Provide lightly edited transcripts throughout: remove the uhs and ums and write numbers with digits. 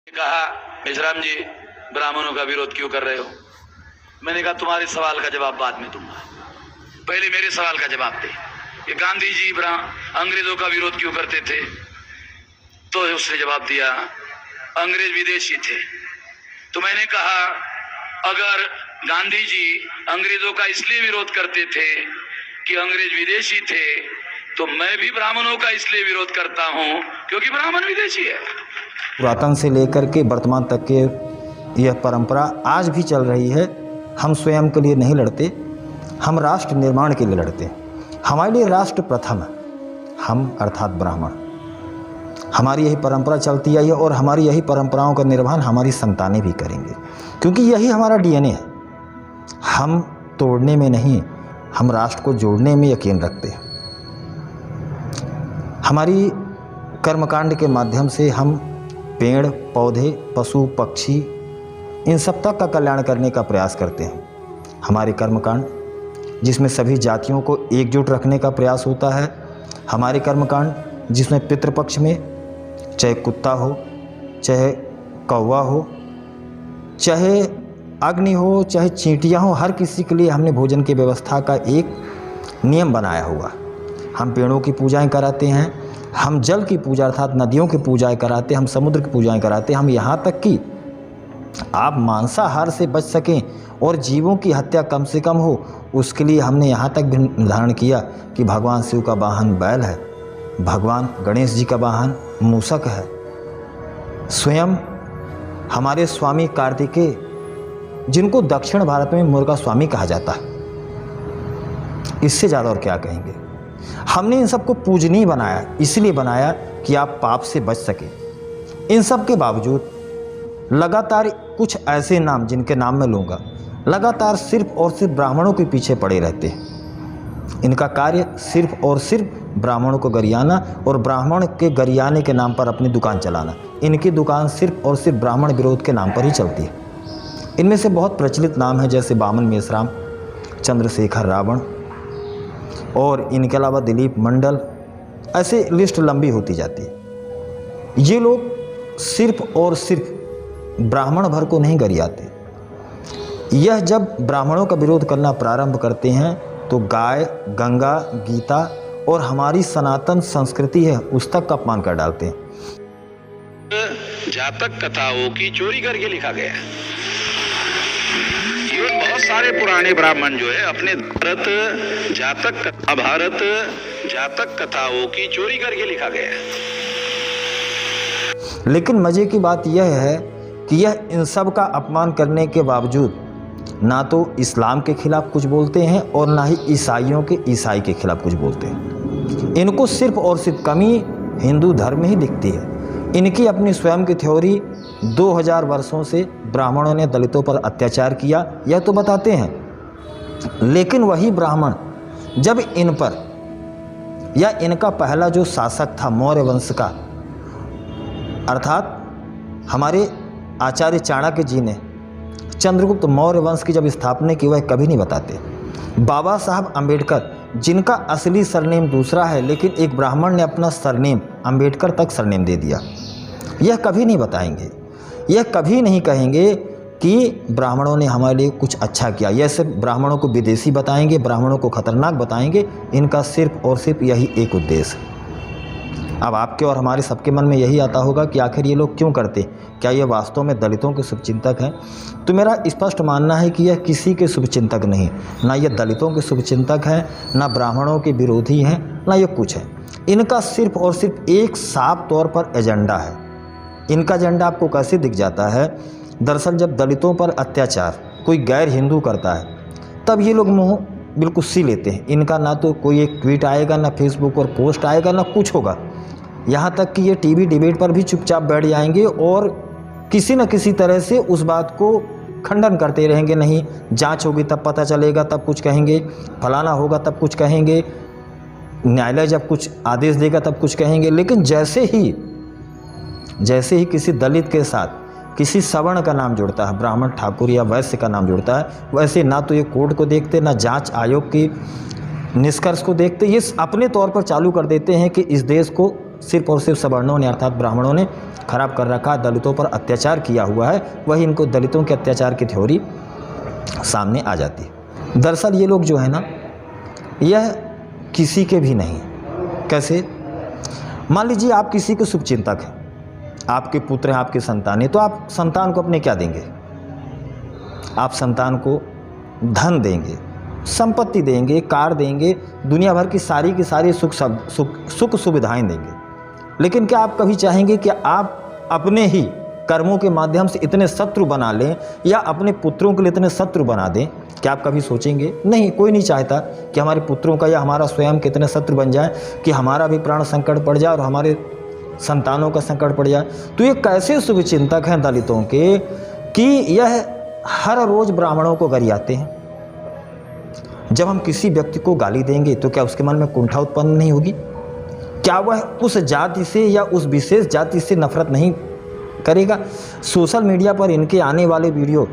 कहा, मेजराम जी ब्राह्मणों का विरोध क्यों कर रहे हो? मैंने कहा तुम्हारे सवाल का जवाब बाद में दूंगा, पहले मेरे सवाल का जवाब दे। ये गांधी जी अंग्रेजों का विरोध क्यों करते थे? तो उसने जवाब दिया अंग्रेज विदेशी थे। तो मैंने कहा अगर गांधी जी अंग्रेजों का इसलिए विरोध करते थे कि अंग्रेज विदेशी थे, तो मैं भी ब्राह्मणों का इसलिए विरोध करता हूं क्योंकि ब्राह्मण विदेशी है। पुरातन से लेकर के वर्तमान तक के यह परंपरा आज भी चल रही है। हम स्वयं के लिए नहीं लड़ते, हम राष्ट्र निर्माण के लिए लड़ते हैं। हमारे लिए राष्ट्र प्रथम है, हम अर्थात ब्राह्मण। हमारी यही परंपरा चलती आई है और हमारी यही परंपराओं का निर्वहन हमारी संतानें भी करेंगे, क्योंकि यही हमारा डीएनए है। हम तोड़ने में नहीं, हम राष्ट्र को जोड़ने में यकीन रखते हैं। हमारी कर्मकांड के माध्यम से हम पेड़ पौधे पशु पक्षी इन सब तक का कल्याण करने का प्रयास करते हैं। हमारे कर्मकांड जिसमें सभी जातियों को एकजुट रखने का प्रयास होता है, हमारे कर्मकांड जिसमें पितृपक्ष में चाहे कुत्ता हो, चाहे कौवा हो, चाहे अग्नि हो, चाहे चींटियाँ हो, हर किसी के लिए हमने भोजन की व्यवस्था का एक नियम बनाया हुआ। हम पेड़ों की पूजाएं कराते हैं, हम जल की पूजा अर्थात नदियों की पूजाएं कराते हैं, हम समुद्र की पूजाएं कराते हैं। हम यहाँ तक कि आप मांसाहार से बच सकें और जीवों की हत्या कम से कम हो, उसके लिए हमने यहाँ तक भी निर्धारण किया कि भगवान शिव का वाहन बैल है, भगवान गणेश जी का वाहन मूषक है, स्वयं हमारे स्वामी कार्तिकेय जिनको दक्षिण भारत में मुर्गा स्वामी कहा जाता है। इससे ज़्यादा और क्या कहेंगे। हमने इन सबको पूजनीय बनाया, इसलिए बनाया कि आप पाप से बच सकें। इन सब के बावजूद लगातार कुछ ऐसे नाम जिनके नाम मैं लूँगा, लगातार सिर्फ और सिर्फ ब्राह्मणों के पीछे पड़े रहते हैं। इनका कार्य सिर्फ और सिर्फ ब्राह्मणों को गरियाना और ब्राह्मण के गरियाने के नाम पर अपनी दुकान चलाना। इनकी दुकान सिर्फ और सिर्फ ब्राह्मण विरोध के नाम पर ही चलती है। इनमें से बहुत प्रचलित नाम हैं जैसे बामन मेश्राम, चंद्रशेखर रावण और इनके अलावा दिलीप मंडल, ऐसे लिस्ट लंबी होती जाती है। ये लोग सिर्फ और सिर्फ ब्राह्मण भर को नहीं गरियाते। यह जब ब्राह्मणों का विरोध करना प्रारंभ करते हैं तो गाय, गंगा, गीता और हमारी सनातन संस्कृति है उस तक का अपमान कर डालते हैं। जातक कथाओं की चोरी करके लिखा गया है। बहुत सारे पुराने ब्राह्मण जो है अपने भारत जातक कथाओं की चोरी करके लिखा गया है। लेकिन मजे की बात यह है कि यह इन सब का अपमान करने के बावजूद ना तो इस्लाम के खिलाफ कुछ बोलते हैं और ना ही ईसाइयों के ईसाई के खिलाफ कुछ बोलते हैं। इनको सिर्फ और सिर्फ कमी हिंदू धर्म में ही दिखती है। इनकी अपनी स्वयं की थ्योरी 2000 वर्षों से ब्राह्मणों ने दलितों पर अत्याचार किया, यह तो बताते हैं। लेकिन वही ब्राह्मण जब इन पर या इनका पहला जो शासक था मौर्य वंश का, अर्थात हमारे आचार्य चाणक्य जी ने चंद्रगुप्त मौर्य वंश की जब स्थापना की, वह कभी नहीं बताते। बाबा साहब अम्बेडकर जिनका असली सरनेम दूसरा है, लेकिन एक ब्राह्मण ने अपना सरनेम अम्बेडकर तक सरनेम दे दिया, यह कभी नहीं बताएंगे। यह कभी नहीं कहेंगे कि ब्राह्मणों ने हमारे लिए कुछ अच्छा किया। यह सिर्फ ब्राह्मणों को विदेशी बताएंगे, ब्राह्मणों को खतरनाक बताएंगे। इनका सिर्फ और सिर्फ यही एक उद्देश्य है। अब आपके और हमारे सबके मन में यही आता होगा कि आखिर ये लोग क्यों करते, क्या ये वास्तव में दलितों के शुभचिंतक हैं? तो मेरा स्पष्ट मानना है कि यह किसी के शुभचिंतक नहीं, ना ये दलितों के शुभचिंतक हैं, ना ब्राह्मणों के विरोधी हैं, ना ये कुछ है। इनका सिर्फ और सिर्फ एक साफ तौर पर एजेंडा है। इनका एजेंडा आपको कैसे दिख जाता है? दरअसल जब दलितों पर अत्याचार कोई गैर हिंदू करता है, तब ये लोग मुँह बिल्कुल सी लेते हैं। इनका ना तो कोई एक ट्वीट आएगा, ना फेसबुक पर पोस्ट आएगा, ना कुछ होगा। यहाँ तक कि ये टीवी डिबेट पर भी चुपचाप बैठ जाएंगे और किसी न किसी तरह से उस बात को खंडन करते रहेंगे। नहीं, जांच होगी तब पता चलेगा, तब कुछ कहेंगे, फलाना होगा तब कुछ कहेंगे, न्यायालय जब कुछ आदेश देगा तब कुछ कहेंगे। लेकिन जैसे ही किसी दलित के साथ किसी सवर्ण का नाम जुड़ता है, ब्राह्मण, ठाकुर या वैश्य का नाम जुड़ता है, वैसे ना तो ये कोर्ट को देखते, ना जांच आयोग की निष्कर्ष को देखते। ये अपने तौर पर चालू कर देते हैं कि इस देश को सिर्फ और सिर्फ सवर्णों ने अर्थात ब्राह्मणों ने खराब कर रखा, दलितों पर अत्याचार किया हुआ है, वही इनको दलितों के अत्याचार की थ्योरी सामने आ जाती है। दरअसल ये लोग जो है ना, यह किसी के भी नहीं। कैसे? मान लीजिए आप किसी के शुभचिंतक हैं, आपके पुत्र हैं, आपके संतान है, तो आप संतान को अपने क्या देंगे? आप संतान को धन देंगे, संपत्ति देंगे, कार देंगे, दुनिया भर की सारी सुख सुविधाएं देंगे। लेकिन क्या आप कभी चाहेंगे कि आप अपने ही कर्मों के माध्यम से इतने शत्रु बना लें या अपने पुत्रों के लिए इतने शत्रु बना दें? क्या आप कभी सोचेंगे? नहीं, कोई नहीं चाहता कि हमारे पुत्रों का या हमारा स्वयं के इतने शत्रु बन जाए कि हमारा भी प्राण संकट पड़ जाए और हमारे संतानों का संकट पड़ जाए। तो ये कैसे शुभचिंतक हैं दलितों के कि यह हर रोज ब्राह्मणों को गरियाते हैं। जब हम किसी व्यक्ति को गाली देंगे तो क्या उसके मन में कुंठा उत्पन्न नहीं होगी? क्या वह उस जाति से या उस विशेष जाति से नफरत नहीं करेगा? सोशल मीडिया पर इनके आने वाले वीडियो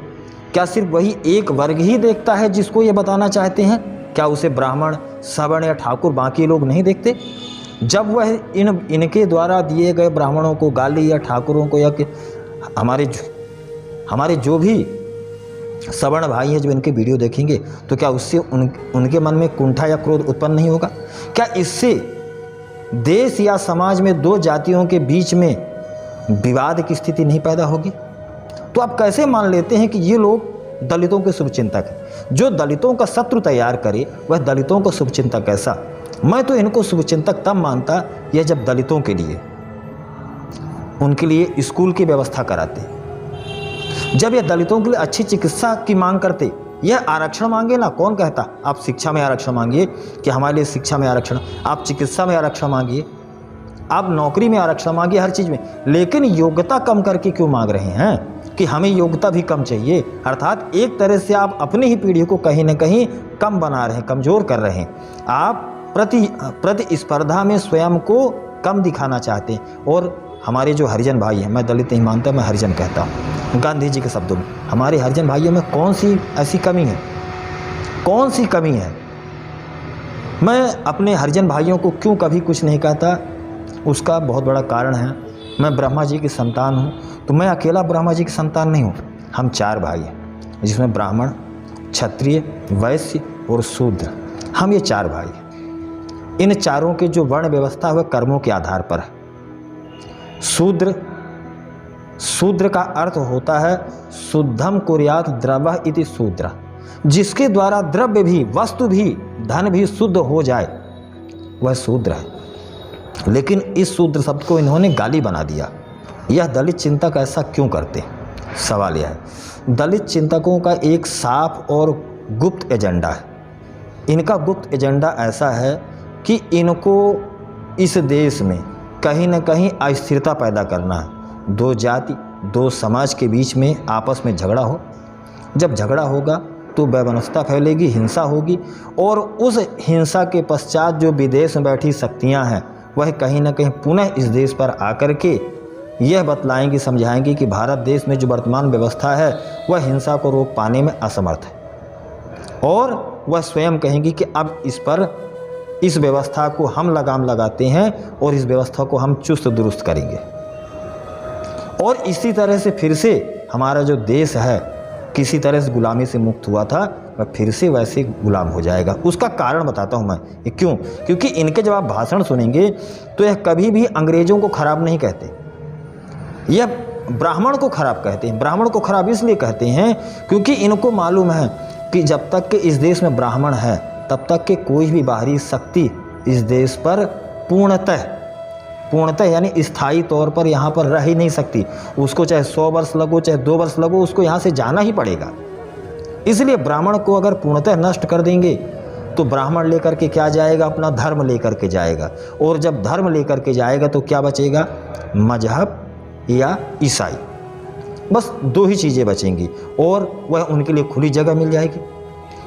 क्या सिर्फ वही एक वर्ग ही देखता है जिसको ये बताना चाहते हैं? क्या उसे ब्राह्मण, सवर्ण या ठाकुर बाकी लोग नहीं देखते? जब वह इनके द्वारा दिए गए ब्राह्मणों को गाली या ठाकुरों को या कि हमारे जो भी सवर्ण भाई हैं जो इनके वीडियो देखेंगे, तो क्या उससे उनके मन में कुंठा या क्रोध उत्पन्न नहीं होगा? क्या इससे देश या समाज में दो जातियों के बीच में विवाद की स्थिति नहीं पैदा होगी? तो आप कैसे मान लेते हैं कि ये लोग दलितों के शुभचिंतक हैं? जो दलितों का शत्रु तैयार करे वह दलितों का शुभचिंतक कैसा? मैं तो इनको शुभचिंतक तब मानता यह जब दलितों के लिए, उनके लिए स्कूल की व्यवस्था कराते, जब ये दलितों के लिए अच्छी चिकित्सा की मांग करते। यह आरक्षण मांगे ना, कौन कहता आप शिक्षा में आरक्षण मांगिए कि हमारे लिए शिक्षा में आरक्षण, आप चिकित्सा में आरक्षण मांगिए, आप नौकरी में आरक्षण मांगिए, हर चीज़ में। लेकिन योग्यता कम करके क्यों मांग रहे हैं कि हमें योग्यता भी कम चाहिए? अर्थात एक तरह से आप अपनी ही पीढ़ी को कहीं ना कहीं कम बना रहे हैं, कमज़ोर कर रहे हैं। आप प्रतिस्पर्धा में स्वयं को कम दिखाना चाहते हैं। और हमारे जो हरिजन भाई हैं, मैं दलित नहीं मानता, मैं हरिजन कहता हूँ गांधी जी के शब्दों में, हमारे हरिजन भाइयों में कौन सी ऐसी कमी है? कौन सी कमी है? मैं अपने हरिजन भाइयों को क्यों कभी कुछ नहीं कहता, उसका बहुत बड़ा कारण है। मैं ब्रह्मा जी की संतान हूँ, तो मैं अकेला ब्रह्मा जी की संतान नहीं हूँ। हम 4 भाई हैं, जिसमें ब्राह्मण, क्षत्रिय, वैश्य और शूद्र, हम ये 4 भाई हैं। इन चारों के जो वर्ण व्यवस्था है वह कर्मों के आधार पर है। शूद्र का अर्थ होता है शुद्धम कुर्यात द्रव्य इति शूद्र, जिसके द्वारा द्रव्य भी, वस्तु भी, धन भी शुद्ध हो जाए वह शूद्र है। लेकिन इस शूद्र शब्द को इन्होंने गाली बना दिया। यह दलित चिंतक ऐसा क्यों करते हैं? सवाल यह है। दलित चिंतकों का एक साफ और गुप्त एजेंडा है। इनका गुप्त एजेंडा ऐसा है कि इनको इस देश में कहीं न कहीं अस्थिरता पैदा करना है। 2 जाति, 2 समाज के बीच में आपस में झगड़ा हो, जब झगड़ा होगा तो वैमनस्यता फैलेगी, हिंसा होगी, और उस हिंसा के पश्चात जो विदेश में बैठी शक्तियां हैं वह कहीं न कहीं पुनः इस देश पर आकर के यह बतलाएंगी, समझाएंगी कि भारत देश में जो वर्तमान व्यवस्था है वह हिंसा को रोक पाने में असमर्थ है, और वह स्वयं कहेंगी कि अब इस व्यवस्था को हम लगाम लगाते हैं और इस व्यवस्था को हम चुस्त दुरुस्त करेंगे। और इसी तरह से फिर से हमारा जो देश है किसी तरह से गुलामी से मुक्त हुआ था वह फिर से वैसे गुलाम हो जाएगा। उसका कारण बताता हूँ मैं, ये क्यों? क्योंकि इनके जब आप भाषण सुनेंगे तो यह कभी भी अंग्रेज़ों को खराब नहीं कहते, यह ब्राह्मण को खराब कहते हैं। ब्राह्मण को खराब इसलिए कहते हैं क्योंकि इनको मालूम है कि जब तक के इस देश में ब्राह्मण है तब तक के कोई भी बाहरी शक्ति इस देश पर पूर्णतः यानी स्थायी तौर पर यहाँ पर रह ही नहीं सकती। उसको चाहे 100 वर्ष लगो, चाहे 2 वर्ष लगो, उसको यहाँ से जाना ही पड़ेगा। इसलिए ब्राह्मण को अगर पूर्णतः नष्ट कर देंगे तो ब्राह्मण लेकर के क्या जाएगा? अपना धर्म लेकर के जाएगा, और जब धर्म लेकर के जाएगा तो क्या बचेगा? मजहब या ईसाई, बस 2 ही चीज़ें बचेंगी, और वह उनके लिए खुली जगह मिल जाएगी।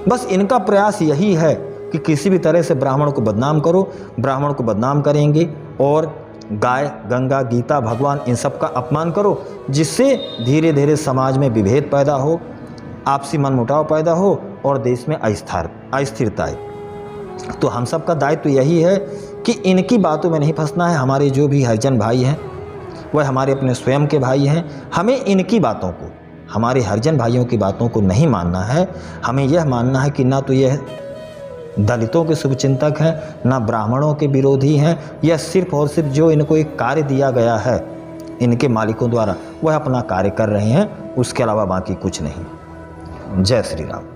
बस इनका प्रयास यही है कि किसी भी तरह से ब्राह्मण को बदनाम करो। ब्राह्मण को बदनाम करेंगे और गाय, गंगा, गीता, भगवान, इन सब का अपमान करो, जिससे धीरे धीरे समाज में विभेद पैदा हो, आपसी मनमुटाव पैदा हो और देश में अस्थिरता आए। तो हम सब का दायित्व यही है कि इनकी बातों में नहीं फंसना है। हमारे जो भी हरिजन भाई हैं वह हमारे अपने स्वयं के भाई हैं। हमें इनकी बातों को, हमारे हरिजन भाइयों की बातों को नहीं मानना है। हमें यह मानना है कि ना तो यह दलितों के शुभचिंतक हैं, ना ब्राह्मणों के विरोधी हैं। यह सिर्फ और सिर्फ जो इनको एक कार्य दिया गया है इनके मालिकों द्वारा, वह अपना कार्य कर रहे हैं, उसके अलावा बाकी कुछ नहीं। जय श्री राम।